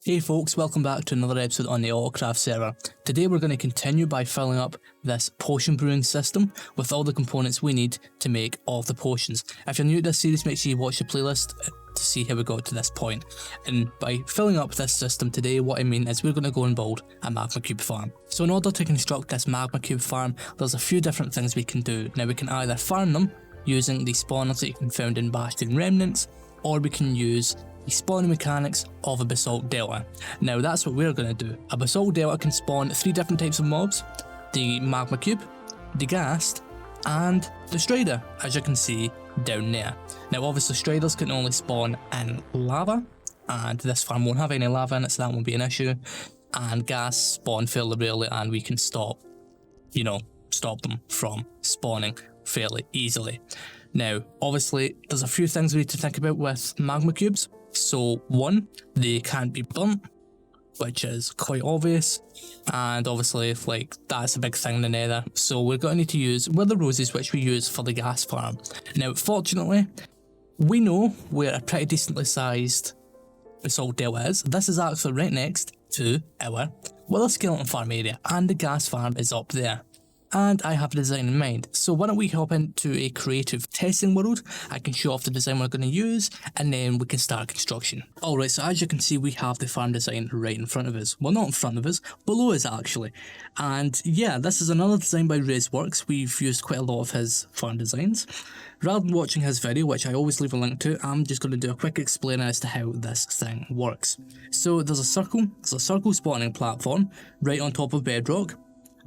Hey folks, welcome back to another episode on the AutoCraft server. Today we're going to continue by filling up this potion brewing system with all the components we need to make all of the potions. If you're new to this series, make sure you watch the playlist to see how we got to this point. And by filling up this system today, what I mean is we're going to go and build a Magma Cube Farm. So in order to construct this Magma Cube Farm, there's a few different things we can do. Now we can either farm them using the spawners that you can find in Bastion Remnants, or we can use the spawning mechanics of a Basalt Delta. Now that's what we're going to do. A Basalt Delta can spawn 3 different types of mobs: the Magma Cube, the Ghast, and the Strider, as you can see down there. Now obviously Striders can only spawn in lava, and this farm won't have any lava in it, so that won't be an issue. And Ghast spawn fairly rarely, and we can stop them from spawning fairly easily. Now obviously there's a few things we need to think about with Magma Cubes. So one, they can't be burnt, which is quite obvious, and obviously that's a big thing in the nether, so we're going to need to use wither roses, which we use for the gas farm. Now fortunately, we know where a pretty decently sized Basalt Delta is. This is actually right next to our wither skeleton farm area, and the gas farm is up there. And I have a design in mind, so why don't we hop into a creative testing world. I can show off the design we're going to use, and then we can start construction. Alright, so as you can see, we have the farm design right in front of us. Well, not in front of us, below us actually. And yeah, this is another design by RazeWorks. We've used quite a lot of his farm designs. Rather than watching his video, which I always leave a link to, I'm just going to do a quick explainer as to how this thing works. So there's a circle spawning platform right on top of bedrock,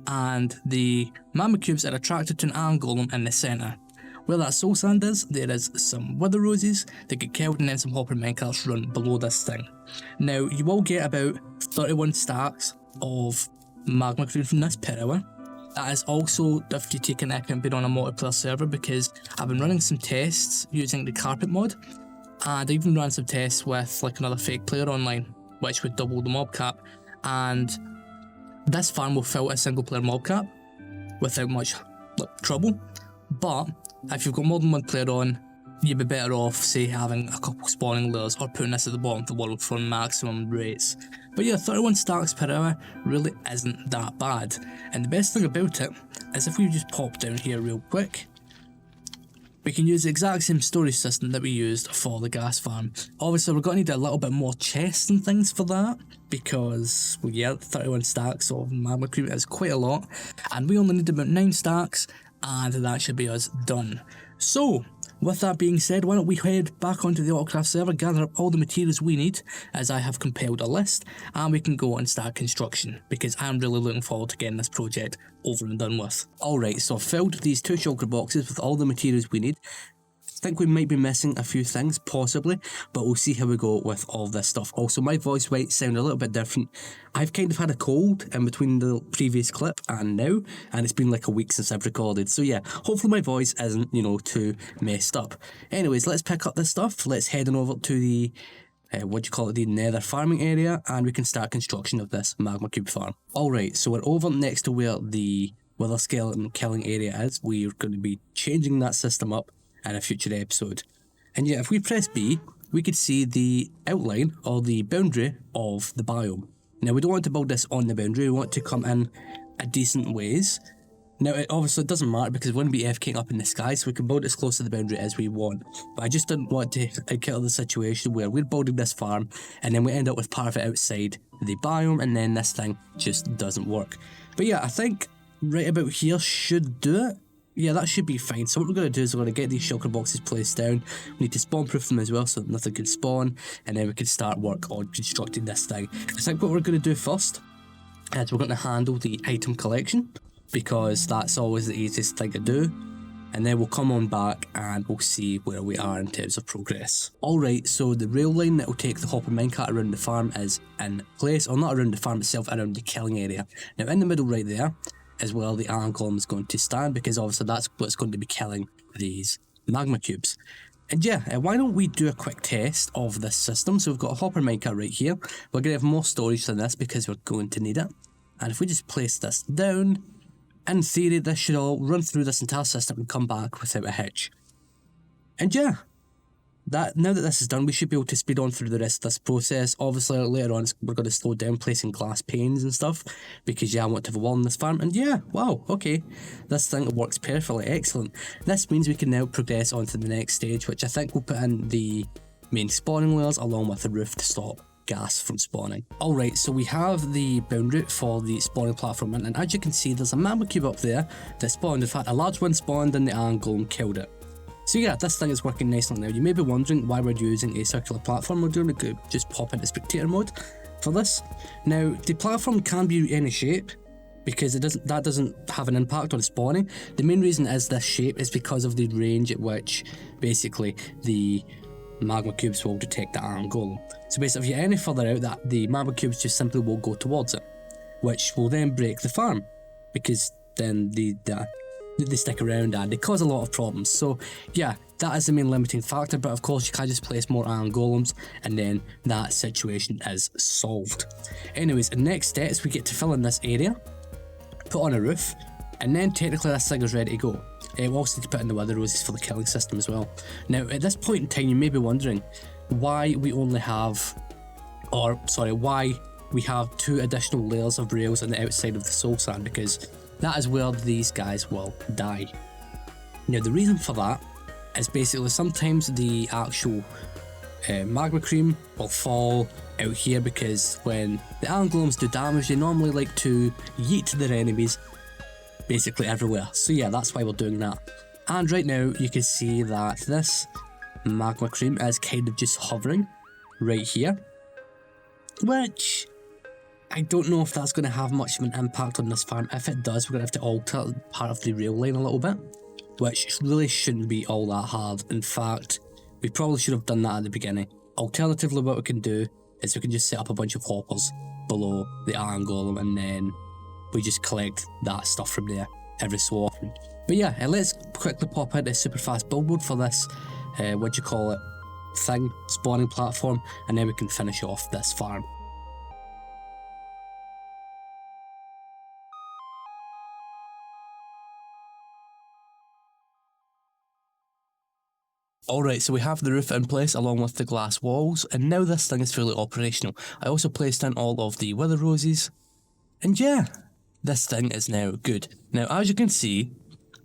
and the Magma Cubes are attracted to an iron golem in the centre. Where that soul sand is, there is some wither roses that get killed, and then some hopper minecarts run below this thing. Now you will get about 31 stacks of Magma Cream from this per hour. That is also if you take an account being on a multiplayer server, because I've been running some tests using the carpet mod, and I even ran some tests with another fake player online, which would double the mob cap, and this farm will fill a single player mob cap without much trouble. But if you've got more than one player on, you'd be better off, say, having a couple spawning layers or putting this at the bottom of the world for maximum rates. But yeah, 31 stacks per hour really isn't that bad. And the best thing about it is if we just pop down here real quick, we can use the exact same storage system that we used for the gas farm. Obviously we're going to need a little bit more chests and things for that, because, well, yeah, 31 stacks of Magma Cream is quite a lot, and we only need about 9 stacks, and that should be us done. So with that being said, why don't we head back onto the AutoCraft server, gather up all the materials we need, as I have compiled a list, and we can go and start construction, because I'm really looking forward to getting this project over and done with. Alright, so I've filled these 2 shulker boxes with all the materials we need. I think we might be missing a few things, possibly, but we'll see how we go with all this stuff. Also, my voice might sound a little bit different. I've kind of had a cold in between the previous clip and now, and it's been like a week since I've recorded. So yeah, hopefully my voice isn't, too messed up. Anyways, let's pick up this stuff. Let's head on over to the, the nether farming area, and we can start construction of this Magma Cube farm. Alright, so we're over next to where the wither skeleton killing area is. We're going to be changing that system up in a future episode. And yeah, if we press B, we could see the outline or the boundary of the biome. Now we don't want to build this on the boundary, we want to come in a decent ways. Now it obviously doesn't matter because we're going to be AFKing up in the sky, so we can build as close to the boundary as we want. But I just didn't want to encounter the situation where we're building this farm and then we end up with part of it outside the biome, and then this thing just doesn't work. But yeah, I think right about here should do it. Yeah, that should be fine. So what we're going to do is we're going to get these shulker boxes placed down. We need to spawn proof them as well so that nothing can spawn, and then we can start work on constructing this thing. I think what we're going to do first is we're going to handle the item collection, because that's always the easiest thing to do, and then we'll come on back and we'll see where we are in terms of progress. Alright, so the rail line that will take the hopper minecart around the farm is in place, or not around the farm itself, around the killing area. Now in the middle right there is where the iron golem is going to stand, because obviously that's what's going to be killing these magma cubes. And yeah, why don't we do a quick test of this system. So we've got a hopper minecart right here. We're going to have more storage than this because we're going to need it. And if we just place this down, in theory this should all run through this entire system and come back without a hitch. And yeah, now that this is done, we should be able to speed on through the rest of this process. Obviously, later on, we're going to slow down placing glass panes and stuff, because I want to have a wall in this farm, and wow, okay, this thing works perfectly, excellent. This means we can now progress on to the next stage, which I think we'll put in the main spawning layers along with the roof to stop gas from spawning. Alright, so we have the bound route for the spawning platform, and as you can see, there's a magma cube up there that spawned. In fact, a large one spawned and the iron golem killed it. So yeah, this thing is working nicely now. You may be wondering why we're using a circular platform. We're doing a just pop into spectator mode for this. Now, the platform can be any shape, because that doesn't have an impact on spawning. The main reason is this shape is because of the range at which basically the magma cubes will detect the iron golem. So basically, if you're any further out, that the magma cubes just simply will go towards it, which will then break the farm, because then they stick around and they cause a lot of problems. So yeah, that is the main limiting factor, but of course you can just place more iron golems and then that situation is solved. Anyways, the next step is we get to fill in this area, put on a roof, and then technically this thing is ready to go. We also need to put in the wither roses for the killing system as well. Now at this point in time, you may be wondering why we have 2 additional layers of rails on the outside of the soul sand, because that is where these guys will die. Now the reason for that is basically sometimes the actual magma cream will fall out here, because when the iron golems do damage, they normally like to yeet their enemies basically everywhere. So yeah, that's why we're doing that. And right now you can see that this magma cream is kind of just hovering right here, which I don't know if that's going to have much of an impact on this farm. If it does, we're going to have to alter part of the rail line a little bit, which really shouldn't be all that hard. In fact, we probably should have done that at the beginning. Alternatively, what we can do is we can just set up a bunch of hoppers below the iron golem, and then we just collect that stuff from there every so often. But yeah, let's quickly pop into super fast build mode for this, spawning platform, and then we can finish off this farm. Alright, so we have the roof in place along with the glass walls, and now this thing is fully operational. I also placed in all of the wither roses, and yeah, this thing is now good. Now, as you can see,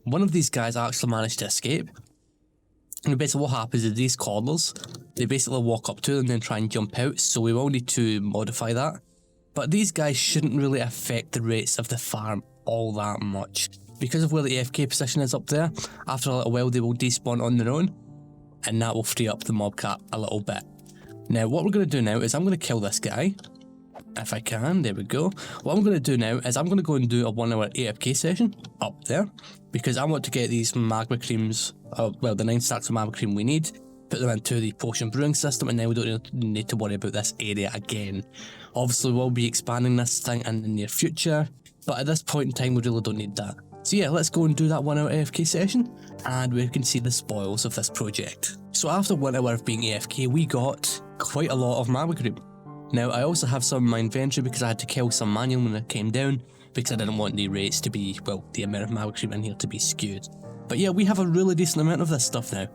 one of these guys actually managed to escape. And basically what happens is these cordlers, they basically walk up to them and then try and jump out, so we will need to modify that. But these guys shouldn't really affect the rates of the farm all that much. Because of where the AFK position is up there, after a little while they will despawn on their own, and that will free up the mob cap a little bit. Now what we're going to do now is I'm going to kill this guy, if I can. There we go. What I'm going to do now is I'm going to go and do a 1 hour AFK session up there, because I want to get these magma creams, the 9 stacks of magma cream we need, put them into the potion brewing system, and then we don't need to worry about this area again. Obviously we'll be expanding this thing in the near future, but at this point in time we really don't need that. So yeah, let's go and do that 1 hour AFK session, and we can see the spoils of this project. So after 1 hour of being AFK, we got quite a lot of magma cream. Now I also have some in my inventory because I had to kill some manual when it came down, because I didn't want the rates to be, well, the amount of magma cream in here to be skewed. But yeah, we have a really decent amount of this stuff now.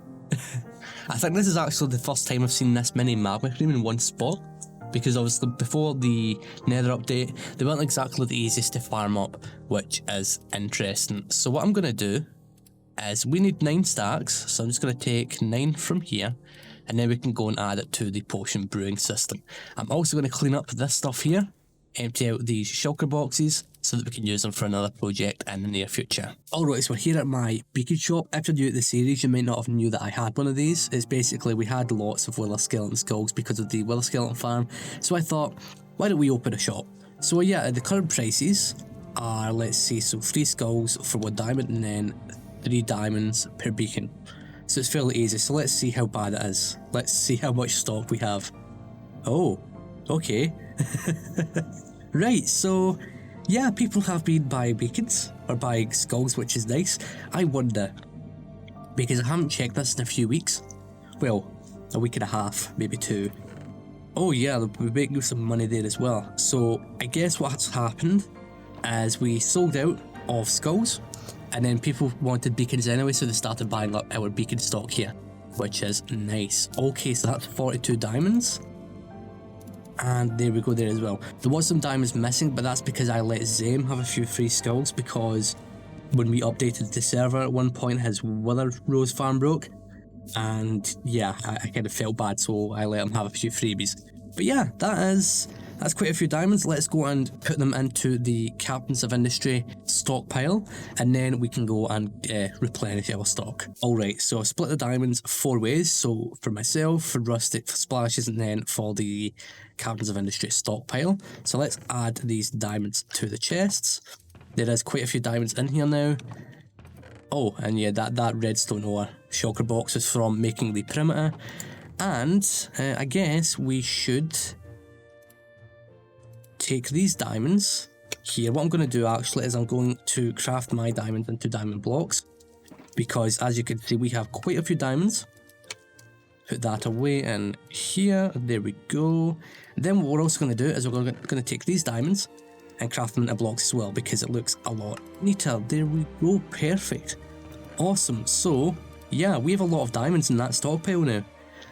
I think this is actually the first time I've seen this many magma cream in one spot, because obviously before the nether update, they weren't exactly the easiest to farm up, which is interesting. So what I'm going to do is we need 9 stacks, so I'm just going to take 9 from here, and then we can go and add it to the potion brewing system. I'm also going to clean up this stuff here, empty out these shulker boxes, so that we can use them for another project in the near future. Alright, so we're here at my beacon shop. If you're new to the series, you might not have knew that I had one of these. It's basically, we had lots of wither skeleton skulls because of the wither skeleton farm, so I thought, why don't we open a shop? So yeah, the current prices are, let's see, so 3 skulls for 1 diamond, and then 3 diamonds per beacon. So it's fairly easy, so let's see how bad it is. Let's see how much stock we have. Oh, okay. Right, so yeah, people have been buying beacons, or buying skulls, which is nice. I wonder, because I haven't checked this in a few weeks, well, a week and a half, maybe 2. Oh yeah, we're making some money there as well. So I guess what's happened is we sold out of skulls, and then people wanted beacons anyway, so they started buying up our beacon stock here. which is nice. Okay, so that's 42 diamonds. And there we go there as well. There was some diamonds missing, but that's because I let Zame have a few free skulls, because when we updated the server at one point, his Wither Rose farm broke. And yeah, I kind of felt bad, so I let him have a few freebies. But yeah, that's quite a few diamonds. Let's go and put them into the Captains of Industry stockpile, and then we can go and replenish our stock. Alright, so I've split the diamonds 4 ways. So for myself, for Rustic, for Splashes, and then for the Captains of Industry stockpile. So let's add these diamonds to the chests. There is quite a few diamonds in here now. Oh, and yeah, that redstone ore shulker box is from making the perimeter. And I guess we should take these diamonds here. What I'm going to do actually is I'm going to craft my diamonds into diamond blocks, because as you can see we have quite a few diamonds. Put that away in here. There we go. Then what we're also going to do is we're going to take these diamonds and craft them into blocks as well, because it looks a lot neater. There we go. Perfect. Awesome. So yeah, we have a lot of diamonds in that stockpile now.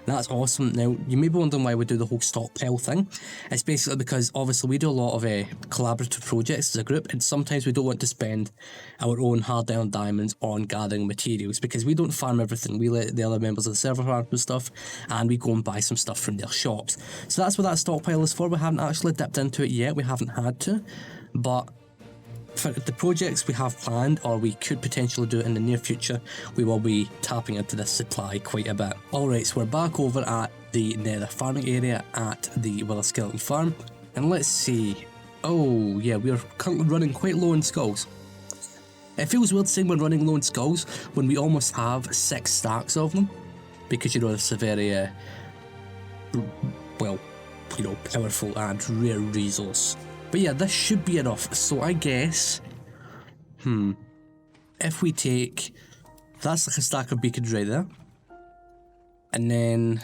That's awesome. Now, you may be wondering why we do the whole stockpile thing. It's basically because obviously we do a lot of collaborative projects as a group, and sometimes we don't want to spend our own hard-earned diamonds on gathering materials, because we don't farm everything. We let the other members of the server farm stuff, and we go and buy some stuff from their shops. So that's what that stockpile is for. We haven't actually dipped into it yet. We haven't had to, but for the projects we have planned, or we could potentially do it in the near future, we will be tapping into this supply quite a bit. Alright, so we're back over at the nether farming area at the Wither Skeleton farm, and let's see. Oh yeah, we're currently running quite low on skulls. It feels weird saying we're running low on skulls when we almost have 6 stacks of them, because you know it's a very well, you know, powerful and rare resource. But yeah, this should be enough. So I guess, if we take, that's like a stack of beacons right there, and then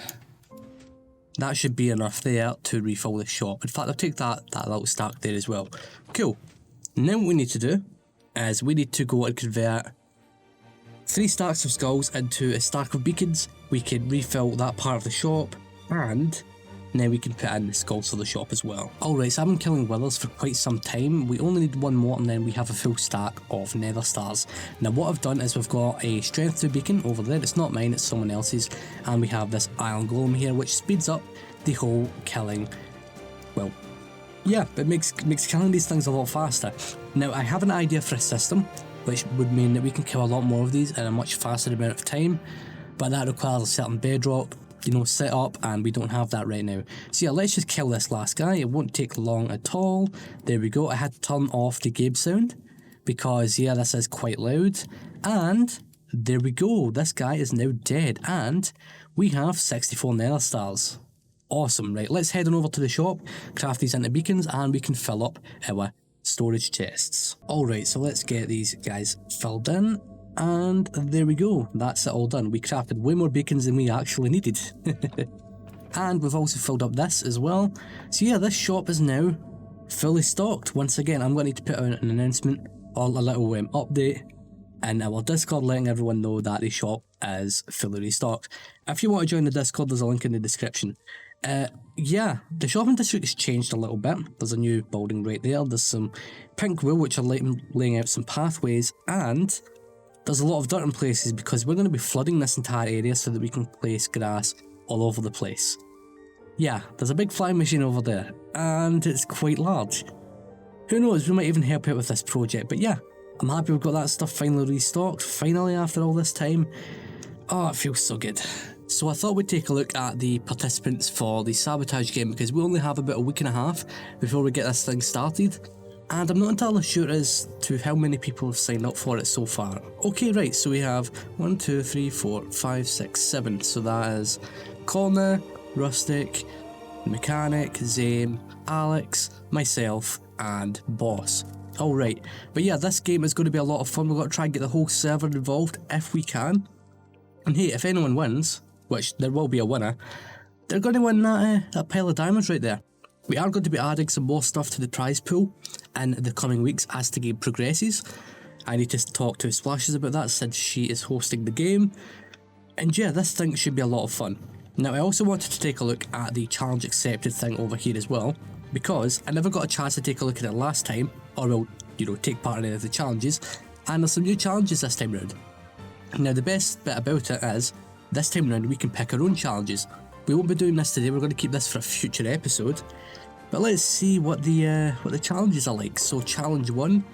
that should be enough there to refill the shop. In fact, I'll take that little stack there as well. Cool. Now what we need to do is we need to go and convert 3 stacks of skulls into a stack of beacons. We can refill that part of the shop, and now we can put in the skulls for the shop as well. Alright, so I've been killing withers for quite some time. We only need 1 more and then we have a full stack of nether stars. Now what I've done is we've got a strength 2 beacon over there. It's not mine, it's someone else's. And we have this iron golem here, which speeds up the whole killing. Well, yeah, it makes killing these things a lot faster. Now I have an idea for a system, which would mean that we can kill a lot more of these in a much faster amount of time. But that requires a certain bedrock, you know, set up, and we don't have that right now. So yeah, let's just kill this last guy. It won't take long at all. There we go. I had to turn off the game sound because yeah, this is quite loud. And there we go. This guy is now dead, and we have 64 nether stars. Awesome. Right, let's head on over to the shop, craft these into beacons, and we can fill up our storage chests. Alright, so let's get these guys filled in. And there we go, that's it all done. We crafted way more beacons than we actually needed. And we've also filled up this as well. So yeah, this shop is now fully stocked. Once again, I'm going to need to put out an announcement or a little update in our Discord, letting everyone know that the shop is fully restocked. If you want to join the Discord, there's a link in the description. Yeah, the shopping district has changed a little bit. There's a new building right there. There's some pink wool, which are laying out some pathways, and there's a lot of dirt in places because we're going to be flooding this entire area so that we can place grass all over the place. Yeah, there's a big flying machine over there, and it's quite large. Who knows, we might even help out with this project, but yeah, I'm happy we've got that stuff finally restocked, finally after all this time. Oh, it feels so good. So I thought we'd take a look at the participants for the Sabotage game, because we only have about a week and a half before we get this thing started. And I'm not entirely sure as to how many people have signed up for it so far. Okay, right, so we have 1, 2, 3, 4, 5, 6, 7. So that is Corner, Rustic, Mechanic, Zame, Alex, myself, and Boss. Alright, but yeah, this game is going to be a lot of fun. We've got to try and get the whole server involved if we can. And hey, if anyone wins, which there will be a winner, they're going to win that pile of diamonds right there. We are going to be adding some more stuff to the prize pool in the coming weeks as the game progresses. I need to talk to Splashes about that since she is hosting the game. And yeah, this thing should be a lot of fun. Now I also wanted to take a look at the challenge accepted thing over here as well, because I never got a chance to take a look at it last time, or well, you know, take part in any of the challenges, and there's some new challenges this time round. Now the best bit about it is, this time round we can pick our own challenges. We won't be doing this today, we're going to keep this for a future episode, but let's see what the challenges are like. So challenge 1,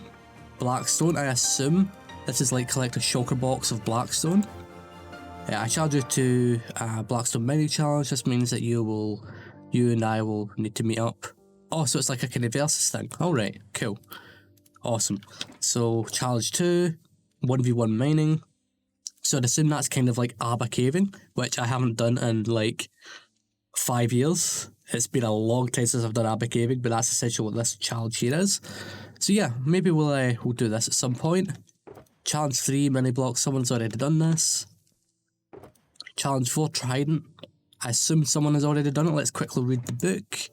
Blackstone. I assume this is like collect a shulker box of Blackstone. I challenge you to Blackstone mining challenge. This means that you and I will need to meet up. Oh, so it's like a kind of versus thing. Alright, cool. Awesome. So challenge 2, 1v1 mining. So I'd assume that's kind of like Abba caving, which I haven't done in like 5 years. It's been a long time since I've done Abba caving, but that's essentially what this challenge here is. So yeah, maybe we'll do this at some point. Challenge 3, mini block. Someone's already done this. Challenge 4, Trident. I assume someone has already done it. Let's quickly read the book.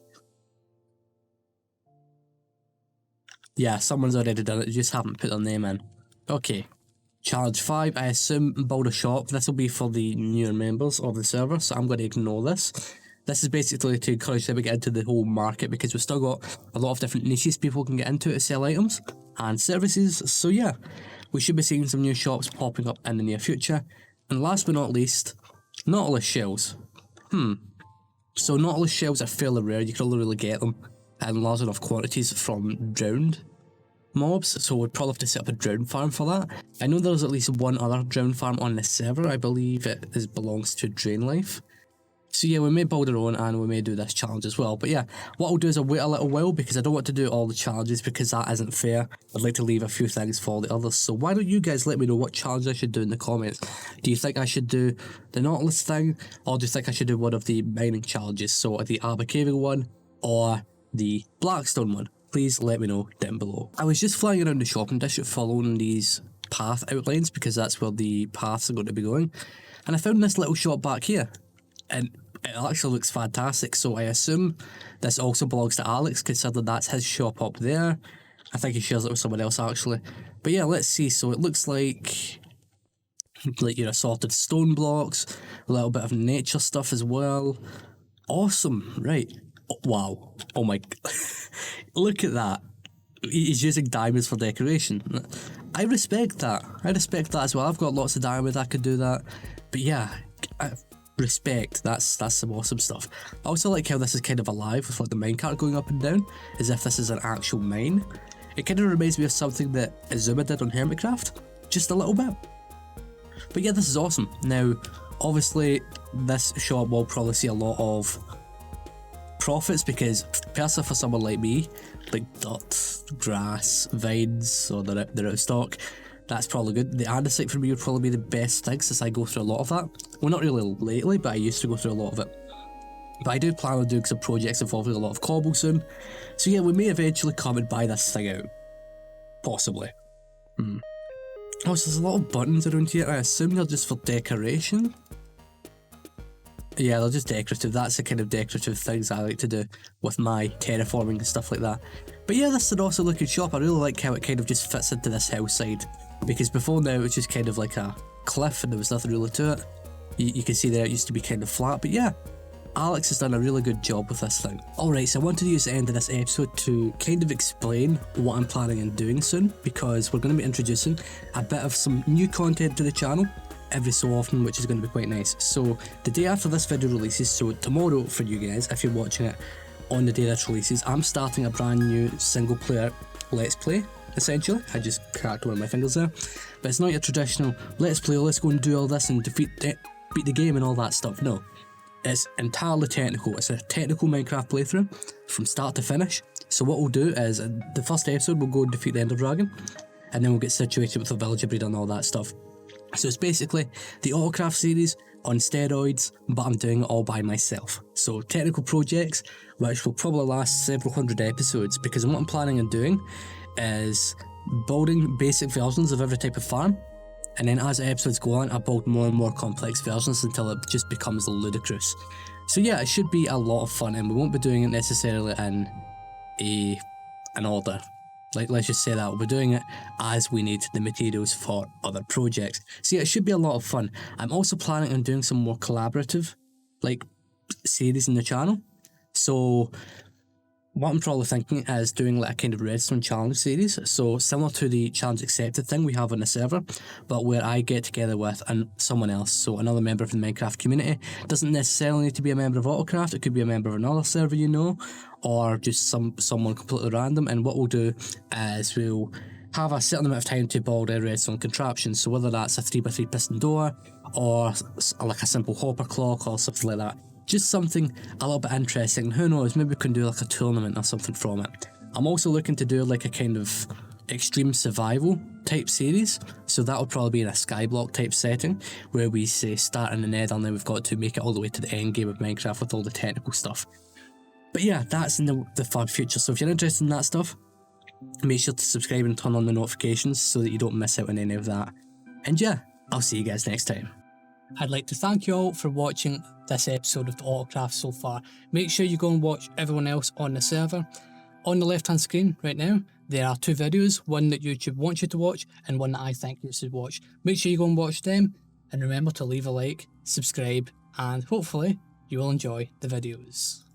Yeah, someone's already done it. They just haven't put their name in. Okay. Challenge 5, I assume build a shop. This will be for the newer members of the server, so I'm going to ignore this. This is basically to encourage them to get into the whole market, because we've still got a lot of different niches people can get into to sell items and services. So yeah, we should be seeing some new shops popping up in the near future. And last but not least, Nautilus shells. So Nautilus shells are fairly rare. You can only really get them in large enough quantities from drowned mobs, so we'd probably have to set up a drowned farm for that. I know there's at least one other drowned farm on the server. I believe it belongs to Drain Life. So yeah, we may build our own and we may do this challenge as well. But yeah, what I'll do is I'll wait a little while, because I don't want to do all the challenges, because that isn't fair. I'd like to leave a few things for the others. So why don't you guys let me know what challenge I should do in the comments? Do you think I should do the Nautilus thing, or do you think I should do one of the mining challenges? So the Abba caving one or the Blackstone one? Please let me know down below. I was just flying around the shopping district following these path outlines, because that's where the paths are going to be going. And I found this little shop back here. And it actually looks fantastic, so I assume this also belongs to Alex, considering that's his shop up there. I think he shares it with someone else actually. But yeah, let's see. So it looks like your assorted stone blocks, a little bit of nature stuff as well. Awesome, right. Oh, wow. Oh my, look at that. He's using diamonds for decoration. I respect that. I respect that as well. I've got lots of diamonds, I could do that. But yeah, respect, that's some awesome stuff. I also like how this is kind of alive with like the minecart going up and down, as if this is an actual mine. It kind of reminds me of something that Azuma did on Hermitcraft, just a little bit. But yeah, this is awesome. Now, obviously, this shop will probably see a lot of profits, because personally for someone like me, like dirt, grass, vines, so they're out of stock. That's probably good. The andesite for me would probably be the best thing, since I go through a lot of that. Well, not really lately, but I used to go through a lot of it. But I do plan on doing some projects involving a lot of cobble soon. So yeah, we may eventually come and buy this thing out. Possibly. Oh, so there's a lot of buttons around here. I assume they're just for decoration. Yeah, they're just decorative. That's the kind of decorative things I like to do with my terraforming and stuff like that. But yeah, this is an awesome looking shop. I really like how it kind of just fits into this house side, because before now it was just kind of like a cliff and there was nothing really to it. You can see that it used to be kind of flat, but yeah, Alex has done a really good job with this thing. Alright, so I wanted to use the end of this episode to kind of explain what I'm planning on doing soon, because we're going to be introducing a bit of some new content to the channel every so often, which is going to be quite nice. So the day after this video releases, so tomorrow for you guys, if you're watching it on the day that releases, I'm starting a brand new single player let's play, essentially. I just cracked one of my fingers there. But it's not your traditional let's play, let's go and do all this and beat the game and all that stuff. No, it's entirely technical. It's a technical Minecraft playthrough from start to finish. So what we'll do is, the first episode we'll go and defeat the Ender Dragon, and then we'll get situated with the villager breeder and all that stuff. So it's basically the AutoCraft series on steroids, but I'm doing it all by myself. So technical projects, which will probably last several hundred episodes, because what I'm planning on doing is building basic versions of every type of farm, and then as the episodes go on, I build more and more complex versions until it just becomes ludicrous. So yeah, it should be a lot of fun, and we won't be doing it necessarily in an order. Like, let's just say that we're doing it as we need the materials for other projects. So yeah, it should be a lot of fun. I'm also planning on doing some more collaborative, like, series in the channel. So what I'm probably thinking is doing like a kind of redstone challenge series. So similar to the challenge accepted thing we have on the server, but where I get together with someone else. So another member of the Minecraft community. Doesn't necessarily need to be a member of AutoCraft. It could be a member of another server, you know, or just someone completely random. And what we'll do is we'll have a certain amount of time to build a redstone contraption. So whether that's a 3x3 piston door or like a simple hopper clock or something like that. Just something a little bit interesting. Who knows, maybe we can do like a tournament or something from it. I'm also looking to do like a kind of extreme survival type series. So that'll probably be in a skyblock type setting where we say start in the nether and then we've got to make it all the way to the end game of Minecraft with all the technical stuff. But yeah, that's in the far future. So if you're interested in that stuff, make sure to subscribe and turn on the notifications so that you don't miss out on any of that. And yeah, I'll see you guys next time. I'd like to thank you all for watching this episode of the AutoCraft so far. Make sure you go and watch everyone else on the server. On the left hand screen right now, there are 2 videos, one that YouTube wants you to watch and one that I think you should watch. Make sure you go and watch them, and remember to leave a like, subscribe, and hopefully you will enjoy the videos.